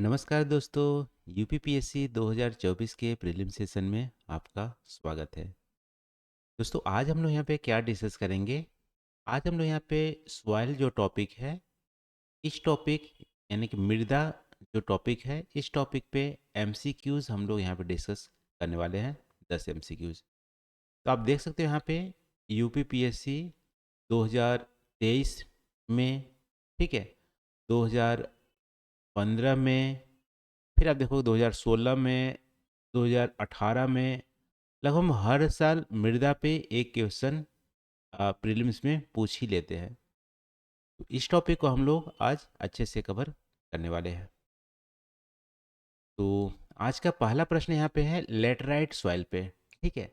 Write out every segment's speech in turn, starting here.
नमस्कार दोस्तों। यूपीपीएससी 2024 के प्रीलिम सेशन में आपका स्वागत है। दोस्तों आज हम लोग यहाँ पे क्या डिस्कस करेंगे। आज हम लोग यहाँ पे सॉइल जो टॉपिक है, इस टॉपिक यानी कि मृदा जो टॉपिक है, इस टॉपिक पे एमसीक्यूज हम लोग यहाँ पे डिस्कस करने वाले हैं। 10 एमसीक्यूज। तो आप देख सकते हो यहाँ पे यूपीपीएससी 2023 में, ठीक है, 2015 में, फिर आप देखो 2016 में, 2018 में, लगभग हर साल मृदा पे एक क्वेश्चन प्रीलिम्स में पूछ ही लेते हैं। तो इस टॉपिक को हम लोग आज अच्छे से कवर करने वाले हैं। तो आज का पहला प्रश्न यहाँ पे है लेटराइट सॉइल पे, ठीक है।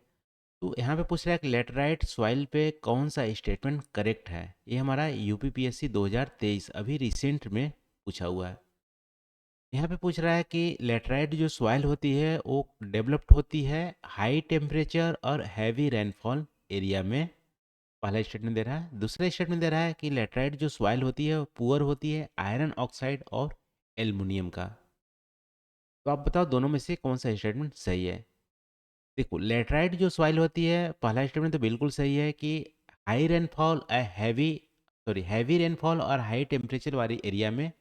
तो यहाँ पे पूछ रहा है कि लेटराइट सॉइल पे कौन सा स्टेटमेंट करेक्ट है। ये हमारा यूपीपीएससी 2023 अभी रिसेंट में पूछा हुआ है। यहाँ पे पूछ रहा है कि लेटराइट जो सॉइल होती है वो डेवलप्ड होती है हाई टेम्परेचर और हैवी रेनफॉल एरिया में। पहला स्टेटमेंट दे रहा है। दूसरा स्टेटमेंट दे रहा है कि लेटराइट जो सॉइल होती है वो पुअर होती है आयरन ऑक्साइड और एल्युमिनियम का। तो आप बताओ दोनों में से कौन सा स्टेटमेंट सही है। देखो लेटराइट जो सॉइल होती है, पहला स्टेटमेंट तो बिल्कुल सही है कि हाई रेनफॉल हैवी रेनफॉल और हाई टेम्परेचर वाली एरिया में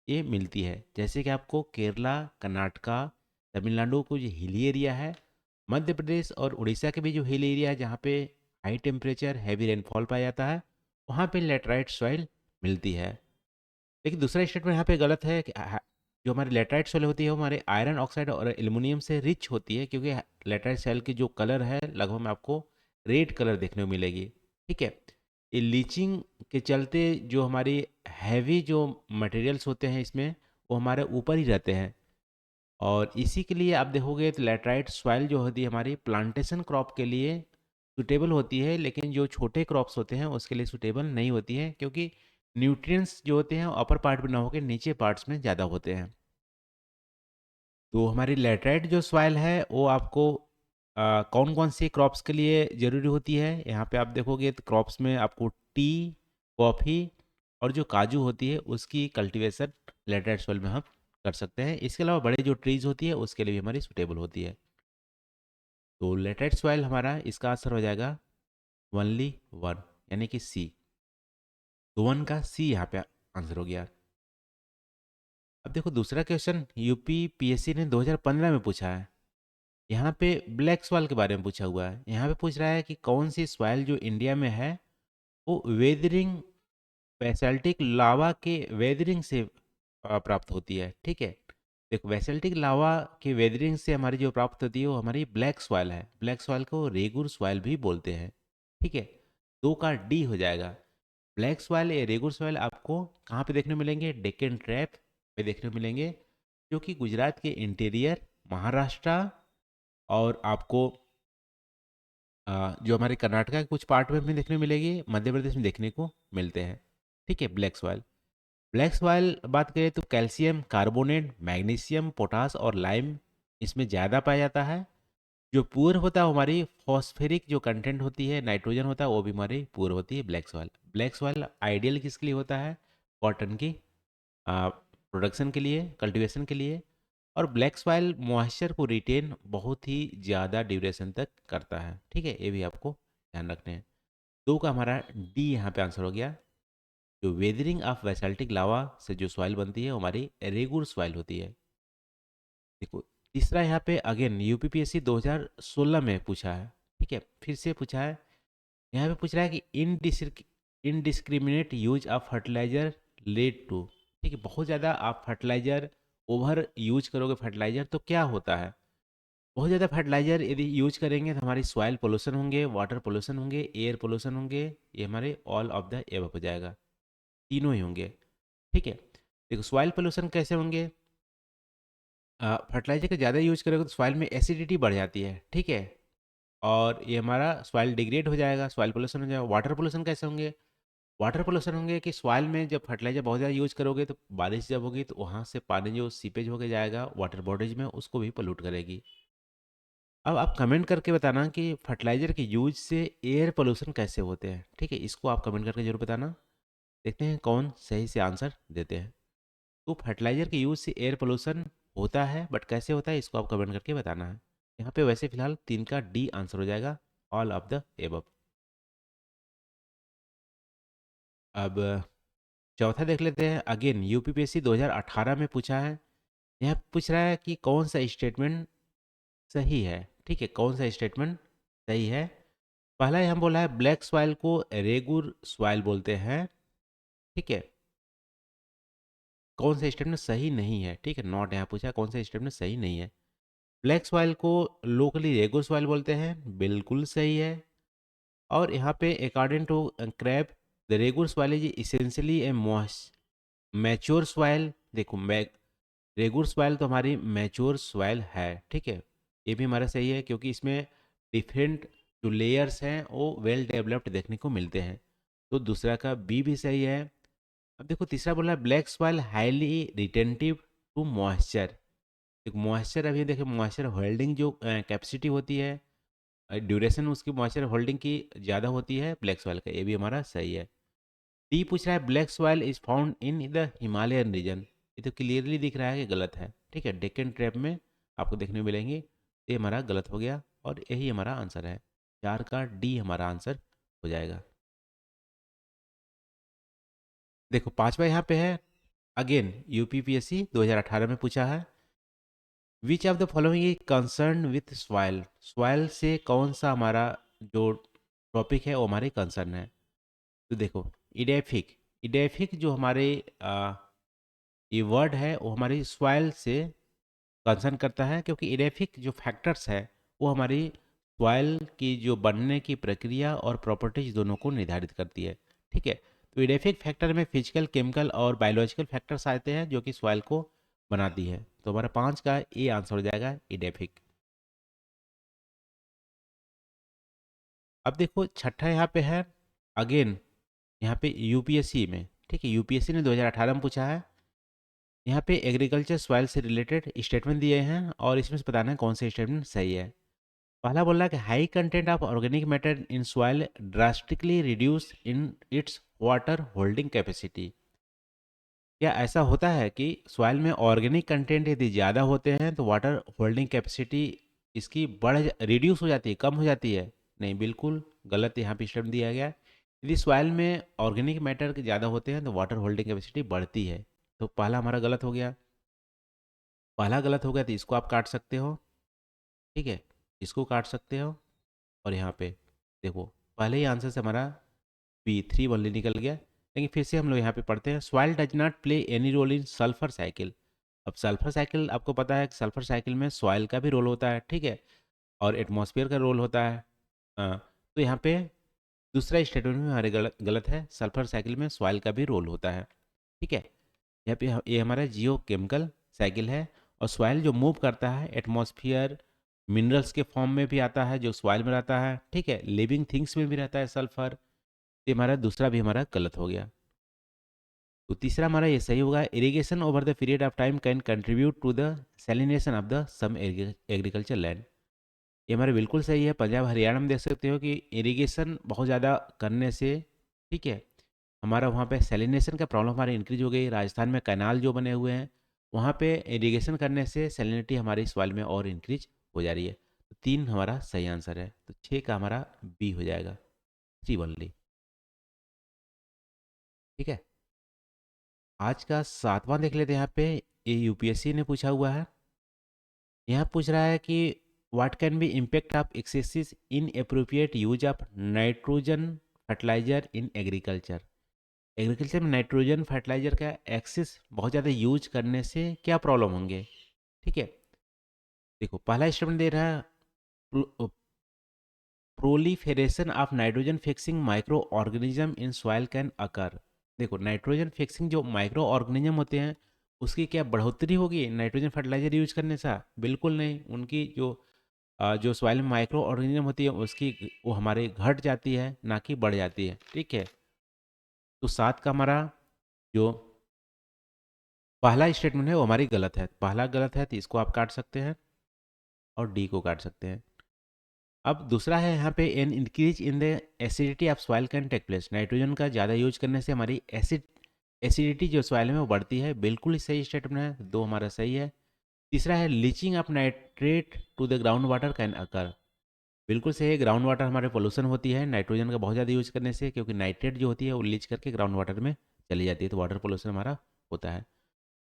ये मिलती है। जैसे कि आपको केरला, कर्नाटका, तमिलनाडु को जो हिली एरिया है, मध्य प्रदेश और उड़ीसा के भी जो हिल एरिया है जहाँ पे हाई टेम्परेचर हैवी रेनफॉल पाया जाता है, वहाँ पे लेटराइट सॉइल मिलती है। लेकिन दूसरा स्टेटमेंट यहाँ पे गलत है कि जो हमारी लेटराइट सॉइल होती है वो हमारे आयरन ऑक्साइड और एल्युमिनियम से रिच होती है, क्योंकि लेटराइट सॉइल की जो कलर है लगभग में आपको रेड कलर देखने को मिलेगी, ठीक है। ये लीचिंग के चलते जो हमारी हैवी जो मटेरियल्स होते हैं इसमें वो हमारे ऊपर ही रहते हैं। और इसी के लिए आप देखोगे तो लेटराइट सॉइल जो होती है हमारी प्लांटेशन क्रॉप के लिए सूटेबल होती है, लेकिन जो छोटे क्रॉप्स होते हैं उसके लिए सूटेबल नहीं होती है, क्योंकि न्यूट्रिएंट्स जो होते हैं अपर पार्ट में ना होकर नीचे पार्ट्स में ज़्यादा होते हैं। तो हमारी लेटराइट जो सॉइल है वो आपको कौन कौन सी क्रॉप्स के लिए ज़रूरी होती है। यहाँ पे आप देखोगे तो क्रॉप्स में आपको टी, कॉफ़ी और जो काजू होती है उसकी कल्टीवेशन लेटराइट सॉइल में हम कर सकते हैं। इसके अलावा बड़े जो ट्रीज होती है उसके लिए भी हमारी सुटेबल होती है। तो लेटराइट सॉइल हमारा इसका आंसर हो जाएगा ओनली वन, यानी कि सी। तो वन का सी यहाँ पे आंसर हो गया। अब देखो दूसरा क्वेश्चन यूपी पीएससी ने 2015 में पूछा है। यहाँ पे ब्लैक सॉइल के बारे में पूछा हुआ है। यहाँ पे पूछ रहा है कि कौन सी सॉइल जो इंडिया में है वो वेदरिंग बेसाल्टिक लावा के वेदरिंग से प्राप्त होती है, ठीक है। देखो बेसाल्टिक लावा के वेदरिंग से हमारी जो प्राप्त होती है वो हमारी ब्लैक सॉइल है। ब्लैक सॉइल को रेगुर सॉइल भी बोलते हैं, ठीक है। दो का डी हो जाएगा। ब्लैक सॉइल या रेगुर सॉइल आपको कहाँ पे देखने को मिलेंगे? डेक्कन ट्रैप पे देखने को मिलेंगे, जो कि गुजरात के इंटीरियर, महाराष्ट्र और आपको जो हमारे कर्नाटका के कुछ पार्ट में भी देखने को मिलेगी, मध्य प्रदेश में देखने को मिलते हैं, ठीक है। ब्लैक सॉइल, ब्लैक सॉइल बात करें तो कैल्शियम कार्बोनेट, मैग्नीशियम, पोटास और लाइम इसमें ज़्यादा पाया जाता है। जो पुअर होता है वो हमारी फॉस्फेरिक जो कंटेंट होती है, नाइट्रोजन होता है, वो भी हमारी पुअर होती है black soil. Black soil ideal किसके लिए होता है? कॉटन की प्रोडक्शन के लिए, कल्टीवेशन के लिए। और ब्लैक सॉइल मॉइस्चर को रिटेन बहुत ही ज़्यादा ड्यूरेशन तक करता है, ठीक है। ये भी आपको ध्यान रखने हैं। दो का हमारा डी यहाँ पे आंसर हो गया। जो वेदरिंग ऑफ बेसाल्टिक लावा से जो सॉइल बनती है वो हमारी रेगुर सॉइल होती है। देखो तीसरा यहाँ पे अगेन यूपीपीएससी 2016 में पूछा है, ठीक है, फिर से पूछा है। यहाँ पे पूछ रहा है कि indiscriminate use of fertiliser led to, ठीक है, बहुत ज़्यादा आप फर्टिलाइजर ओवर यूज करोगे फर्टिलाइजर तो क्या होता है? बहुत ज़्यादा फर्टिलाइजर यदि यूज करेंगे तो हमारी सॉइल पोल्यूशन होंगे, वाटर पोल्यूशन होंगे, एयर पोल्यूशन होंगे। ये हमारे ऑल ऑफ द एबव हो जाएगा, तीनों ही होंगे, ठीक है। देखो सॉइल पोल्यूशन कैसे होंगे? फर्टिलाइजर का ज़्यादा यूज करोगे तो सॉइल में एसिडिटी बढ़ जाती है, ठीक है। और ये हमारा सॉइल डिग्रेड हो जाएगा, सॉइल पोल्यूशन हो जाएगा। वाटर पोल्यूशन कैसे होंगे? वाटर पोल्यूशन होंगे कि सॉइल में जब फर्टिलाइजर बहुत ज़्यादा यूज करोगे तो बारिश जब होगी तो वहाँ से पानी जो सीपेज होकर जाएगा वाटर बॉडीज में उसको भी पोल्यूट करेगी। अब आप कमेंट करके बताना कि फर्टिलाइजर के यूज से एयर पोल्यूशन कैसे होते हैं, ठीक है। इसको आप कमेंट करके जरूर बताना। देखते हैं कौन सही से आंसर देते हैं। तो फर्टिलाइज़र के यूज़ से एयर पोल्यूशन होता है, बट कैसे होता है इसको आप कमेंट करके बताना है। यहाँ पे वैसे फ़िलहाल 3 का डी आंसर हो जाएगा, ऑल ऑफ द एबव। अब चौथा देख लेते हैं। अगेन यूपीपीएससी 2018 में पूछा है। यहाँ पूछ रहा है कि कौन सा स्टेटमेंट सही है। ठीक है, कौन सा स्टेटमेंट सही है। पहला ही हम बोला है ब्लैक सॉइल को रेगुर सॉइल बोलते हैं। ठीक है, कौन सा स्टेटमेंट सही नहीं है। ठीक है, नॉट यहाँ पूछा है कौन सा स्टेटमेंट सही नहीं है। ब्लैक सॉइल को लोकली रेगुर सॉइल बोलते हैं, बिल्कुल सही है। और यहाँ पे according to Krebs the regur soil is essentially a mature soil. देखो रेगुर सॉइल तो हमारी मैच्योर सॉइल है। ठीक है, ये भी हमारा सही है क्योंकि इसमें डिफरेंट जो लेयर्स हैं वो वेल डेवलप्ड देखने को मिलते हैं। तो दूसरा का बी भी सही है। अब देखो तीसरा बोला black soil highly retentive to moisture. एक मॉइस्चर, अभी देखिए मॉइस्चर होल्डिंग जो कैपेसिटी होती है, ड्यूरेशन उसकी मॉइस्चर होल्डिंग की ज़्यादा होती है ब्लैक सॉइल का, ये भी हमारा सही है। डी पूछ रहा है black soil is found in the Himalayan region. ये तो क्लियरली दिख रहा है कि गलत है। ठीक है, डेक्कन ट्रैप में आपको देखने को मिलेंगे। ये हमारा गलत हो गया और यही हमारा आंसर है। 4 का डी हमारा आंसर हो जाएगा। देखो पांचवा यहाँ पे है। अगेन यूपीपीएससी 2018 में पूछा है which of the following is concern with soil. Soil से कौन सा हमारा जो टॉपिक है वो हमारे कंसर्न है। तो देखो इडेफिक, इडेफिक जो हमारे ये वर्ड है वो हमारी सॉइल से कंसर्न करता है क्योंकि इडेफिक जो फैक्टर्स है वो हमारी सॉइल की जो बनने की प्रक्रिया और प्रॉपर्टीज दोनों को निर्धारित करती है। ठीक है, तो इडेफिक फैक्टर में फिजिकल, केमिकल और बायोलॉजिकल फैक्टर्स आते हैं जो कि सॉइल को बनाती है। तो हमारा 5 का ए आंसर हो जाएगा इडेफिक। अब देखो छठा यहाँ पे है। अगेन यहाँ पे यूपीएससी में, ठीक है, यूपीएससी ने 2018 में पूछा है। यहाँ पे एग्रीकल्चर सॉइल से रिलेटेड स्टेटमेंट दिए हैं और इसमें से बताना है कौन सा स्टेटमेंट सही है। पहला बोल रहा है कि high content of organic matter in soil drastically reduce in its water holding capacity. क्या ऐसा होता है कि सॉइल में ऑर्गेनिक कंटेंट यदि ज़्यादा होते हैं तो वाटर होल्डिंग कैपेसिटी इसकी रिड्यूस हो जाती है, कम हो जाती है? नहीं, बिल्कुल गलत यहाँ पे स्टेटमेंट दिया गया है। यदि सॉइल में ऑर्गेनिक मैटर ज़्यादा होते हैं तो वाटर होल्डिंग कैपेसिटी बढ़ती है। तो पहला हमारा गलत हो गया। पहला गलत हो गया तो इसको आप काट सकते हो। ठीक है, इसको काट सकते हो। और यहाँ पे देखो पहले ही आंसर से हमारा बी 3 ओनली निकल गया। लेकिन फिर से हम लोग यहाँ पे पढ़ते हैं soil does not play any role in sulphur cycle. अब सल्फर साइकिल आपको पता है कि सल्फर साइकिल में सॉइल का भी रोल होता है। ठीक है, और एटमॉस्फेयर का रोल होता है। तो यहाँ पे दूसरा स्टेटमेंट में हमारे गलत गलत है, सल्फर साइकिल में सॉइल का भी रोल होता है। ठीक है, यहाँ पे ये हमारा जियो केमिकल साइकिल है। और सॉइल जो मूव करता है एटमॉस्फेयर मिनरल्स के फॉर्म में भी आता है जो सॉइल में रहता है। ठीक है, लिविंग थिंग्स में भी रहता है सल्फर। ये हमारा दूसरा भी हमारा गलत हो गया। तो तीसरा हमारा ये सही होगा, irrigation over the period of time can contribute to the salination of the some agriculture land. ये हमारे बिल्कुल सही है। पंजाब हरियाणा में देख सकते हो कि इरिगेशन बहुत ज़्यादा करने से, ठीक है, हमारा वहाँ पे सेलिनेशन का प्रॉब्लम हमारी इंक्रीज हो गई। राजस्थान में कैनाल जो बने हुए हैं वहाँ पे इरिगेशन करने से सेलिनिटी हमारी सॉइल में और इंक्रीज हो जा रही है। तो 3 हमारा सही आंसर है। तो 6 का हमारा बी हो जाएगा, 3 ओनली। ठीक है, आज का 7वां देख लेते हैं। यहाँ पे ये यूपीएससी ने पूछा हुआ है। यहाँ पूछ रहा है कि what can be impact of excessive inappropriate use of nitrogen fertiliser in agriculture. Agriculture में नाइट्रोजन फर्टिलाइजर का एक्सेस बहुत ज़्यादा यूज करने से क्या प्रॉब्लम होंगे। ठीक है, देखो पहला स्टेटमेंट दे रहा है proliferation of nitrogen fixing microorganism in soil can occur. देखो नाइट्रोजन फिक्सिंग जो माइक्रो ऑर्गेनिज्म होते हैं उसकी क्या बढ़ोतरी होगी नाइट्रोजन फर्टिलाइजर यूज करने से? बिल्कुल नहीं। उनकी जो सॉइल में माइक्रो ऑर्गेनिज्म होती है उसकी वो हमारे घट जाती है, ना कि बढ़ जाती है। ठीक है, तो 7 का हमारा जो पहला स्टेटमेंट है वो हमारी गलत है। पहला गलत है तो इसको आप काट सकते हैं और डी को काट सकते हैं। अब दूसरा है यहाँ पे an increase in the acidity of soil can take place. Nitrogen का ज़्यादा यूज करने से हमारी एसिडिटी जो सॉइल में वो बढ़ती है, बिल्कुल सही स्टेटमेंट है, दो हमारा सही है। तीसरा है leaching of nitrate to the ground water can occur, बिल्कुल सही है, ग्राउंड वाटर हमारे पोल्यूशन होती है नाइट्रोजन का बहुत ज़्यादा यूज करने से, क्योंकि नाइट्रेट जो होती है वो लीच करके ग्राउंड वाटर में चली जाती है, तो वाटर पोल्यूशन हमारा होता है।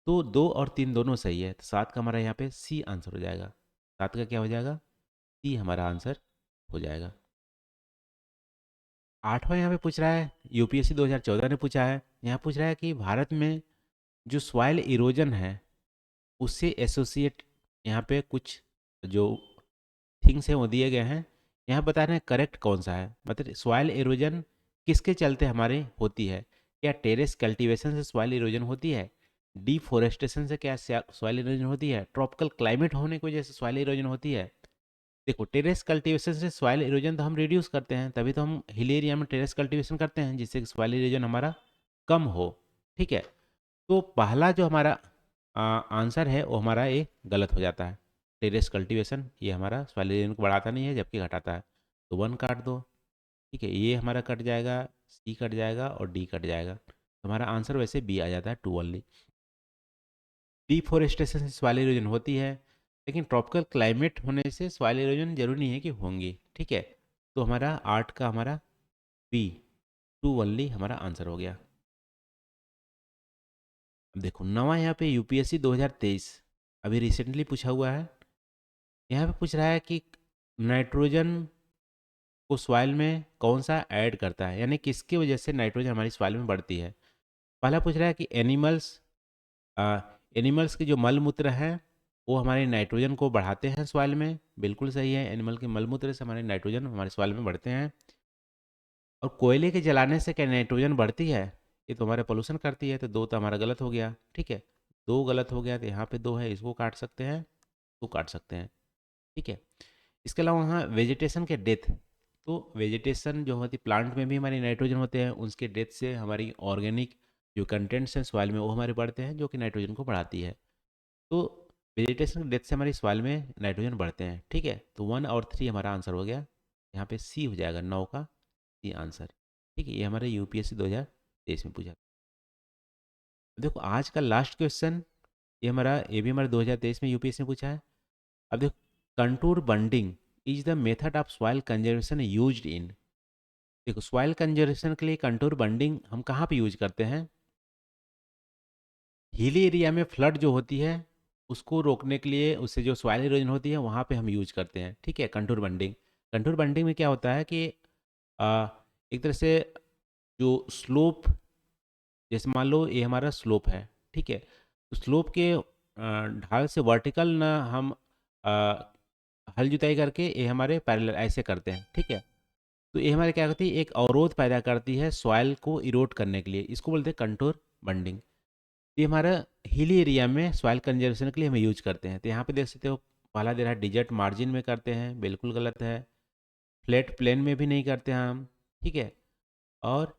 तो 2 और 3 दोनों सही है, तो 7 का हमारा यहाँ पे सी आंसर हो जाएगा। 7 का क्या हो जाएगा, सी हमारा आंसर हो जाएगा। 8वां यहाँ पे पूछ रहा है, यूपीएससी 2014 ने पूछा है, यहाँ पूछ रहा है कि भारत में जो सॉइल इरोजन है उससे एसोसिएट यहाँ पे कुछ जो थिंग्स हैं वो दिए गए हैं, यहाँ बता रहे हैं करेक्ट कौन सा है, मतलब सॉइल इरोजन किसके चलते हमारे होती है। क्या टेरेस कल्टीवेशन से सॉइल इरोजन होती है, डिफोरेस्टेशन से क्या सॉइल इरोजन होती है, ट्रॉपिकल क्लाइमेट होने की वजह से सॉइल इरोजन होती है। देखो, टेरेस कल्टीवेशन से सॉइल इरोजन तो हम रिड्यूस करते हैं, तभी तो हम हिल एरिया में टेरेस कल्टीवेशन करते हैं, जिससे कि सॉइल इरोजन हमारा कम हो। ठीक है, तो पहला जो हमारा आंसर है वो हमारा ये गलत हो जाता है। टेरेस कल्टीवेशन ये हमारा सॉइल इरोजन को बढ़ाता नहीं है जबकि घटाता है, तो 1 काट दो। ठीक है, ये हमारा कट जाएगा, सी कट जाएगा और डी कट जाएगा, तो हमारा आंसर वैसे बी आ जाता है, 2 ओनली। डिफोरेस्टेशन से सॉइल इरोजन होती है, लेकिन ट्रॉपिकल क्लाइमेट होने से सॉइल इरोजन जरूरी नहीं है कि होंगी। ठीक है, तो हमारा 8 का हमारा बी, 2 ओनली हमारा आंसर हो गया। अब देखो नवा यहाँ पे यूपीएससी 2023 अभी रिसेंटली पूछा हुआ है, यहाँ पे पूछ रहा है कि नाइट्रोजन को सॉइल में कौन सा ऐड करता है, यानी किसकी वजह से नाइट्रोजन हमारी सॉइल में बढ़ती है। पहला पूछ रहा है कि एनिमल्स के जो मल मूत्र हैं वो हमारे नाइट्रोजन को बढ़ाते हैं सॉइल में, बिल्कुल सही है, एनिमल के मल मूत्र से हमारे नाइट्रोजन हमारे सॉइल में बढ़ते हैं। और कोयले के जलाने से क्या नाइट्रोजन बढ़ती है, ये तो हमारे पोल्यूशन करती है, तो 2 तो हमारा गलत हो गया। ठीक है, 2 गलत हो गया, तो यहाँ पे 2 है, इसको काट सकते हैं, इसको काट सकते हैं। ठीक है, इसके अलावा वहाँ वेजिटेशन के डेथ, तो वेजिटेशन जो होती प्लांट में भी हमारी नाइट्रोजन होते हैं, उसके डेथ से हमारी ऑर्गेनिक जो कंटेंट्स हैं सॉइल में वो हमारे बढ़ते हैं, जो कि नाइट्रोजन को बढ़ाती है। तो वेजिटेशन के डेथ से हमारी सॉइल में नाइट्रोजन बढ़ते हैं। ठीक है, तो 1 और 3 हमारा आंसर हो गया, यहाँ पे सी हो जाएगा, 9 का सी आंसर। ठीक है, ये हमारे यूपीएससी 2023 में पूछा। देखो आज का लास्ट क्वेश्चन, ये भी हमारे 2023 में यूपीएससी में पूछा है। अब देखो, contour bunding is the method of soil conservation used in, देखो सॉइल कंजर्वेशन के लिए कंटूर बंडिंग हम कहाँ पे यूज करते हैं, हिली एरिया में फ्लड जो होती है उसको रोकने के लिए, उससे जो सॉइल इरोजन होती है वहाँ पे हम यूज करते हैं। ठीक है, कंटूर बंडिंग, कंटूर बंडिंग में क्या होता है कि आ, एक तरह से जो स्लोप, जैसे मान लो ये हमारा स्लोप है, ठीक है, तो स्लोप के ढाल से वर्टिकल ना हम आ, हल जुताई करके ये हमारे पैरेलल ऐसे करते हैं। ठीक है, तो ये हमारे क्या करती है, एक अवरोध पैदा करती है सॉइल को इरोड करने के लिए, इसको बोलते हैं कंटूर बंडिंग। ये हमारा हिली एरिया में सॉइल कंजर्वेशन के लिए हम यूज करते हैं। तो यहाँ पे देख सकते हो, पहला दे रहा है डिजर्ट मार्जिन में करते हैं, बिल्कुल गलत है। फ्लैट प्लेन में भी नहीं करते हैं हम। ठीक है, और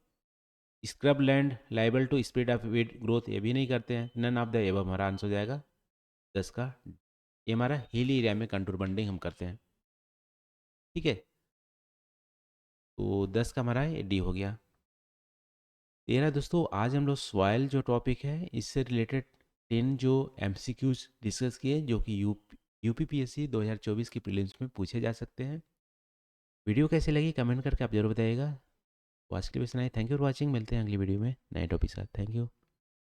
scrub land liable to speed of weed growth ये भी नहीं करते हैं। नन ऑफ द एबव हमारा आंसर हो जाएगा 10 का, ये हमारा हिली एरिया में कंटूर बंडिंग हम करते हैं। ठीक है, तो 10 का हमारा ये डी हो गया। ये रहा दोस्तों आज हम लोग सॉइल जो टॉपिक है इससे रिलेटेड 10 जो एमसीक्यूज डिस्कस किए, जो कि यूपीपीएससी 2024 की प्रीलिम्स में पूछे जा सकते हैं। वीडियो कैसी लगी कमेंट करके आप जरूर बताइएगा। आज के लिए बस इतना ही, थैंक यू फॉर वॉचिंग, मिलते हैं अगली वीडियो में नए टॉपिक के साथ। Thank you.